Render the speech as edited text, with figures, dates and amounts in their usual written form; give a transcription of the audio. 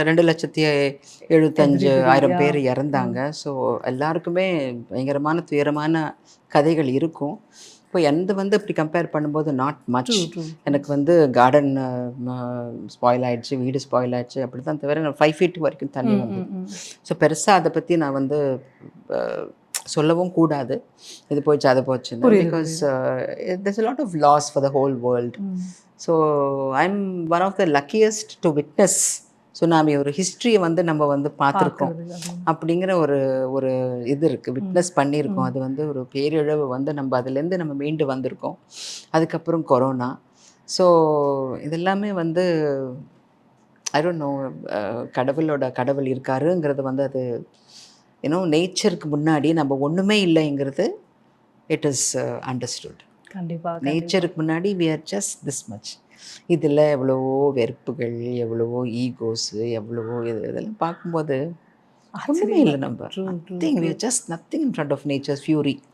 2,75,000 everybody. பேர் ம். இறந்தாங்க. ஸோ எல்லாருக்குமே பயங்கரமான துயரமான கதைகள் இருக்கும். இப்போ என்னது வந்து அப்படி கம்பேர் பண்ணும்போது not true, much. True, true. எனக்கு வந்து கார்டன் ம ஸ்பாயில் ஆயிடுச்சு, வீடு ஸ்பாயில் ஆயிடுச்சு அப்படி தான் தவிர நான் 5 ஃபீட் வரைக்கும் தண்ணி ம், வந்தது. ம், ம். ஸோ பெருசா அத பத்தி நான் வந்து அ சொல்லவும் கூடாது. இது போச்சு, அது போச்சுன்னு. புரியுது, பிகாஸ் புரியுது. There's a lot of loss for the whole world. Hmm. So I am one of the luckiest to witness tsunami. ஒரு ஹிஸ்ட்ரிய வந்து நம்ம வந்து பார்த்துருக்கோம். பார்க்கறது அப்படின்னு. அப்படிங்கிற ஒரு ஒரு இது இருக்கு. ம். விட்னஸ் பண்ணியிருக்கோம். ம். அது வந்து ஒரு பேரிழவு வந்து நம்ம அதுலேருந்து நம்ம மீண்டு வந்திருக்கோம். அதுக்கப்புறம் கொரோனா. ஸோ இதெல்லாமே வந்து ஐ டோன்ட் நோ கடவுள் இருக்காருங்கிறது வந்து அது நேச்சருக்கு முன்னாடி நம்ம ஒண்ணுமே இல்லைங்கிறது இட் இஸ் அண்டர்ஸ்டுட். கண்டிப்பா, கண்டிப்பா. நேச்சருக்கு முன்னாடி we are just this much. இதில எவ்வளவோ வெறுப்புகள், எவ்வளவோ ஈகோஸு, எவ்வளவோ இதெல்லாம் பார்க்கும்போது ஒண்ணுமே ஆச்சரியமா இல்ல இருக்கு. நம்ப. True, true, nothing. We true. Are just nothing in front of nature's fury.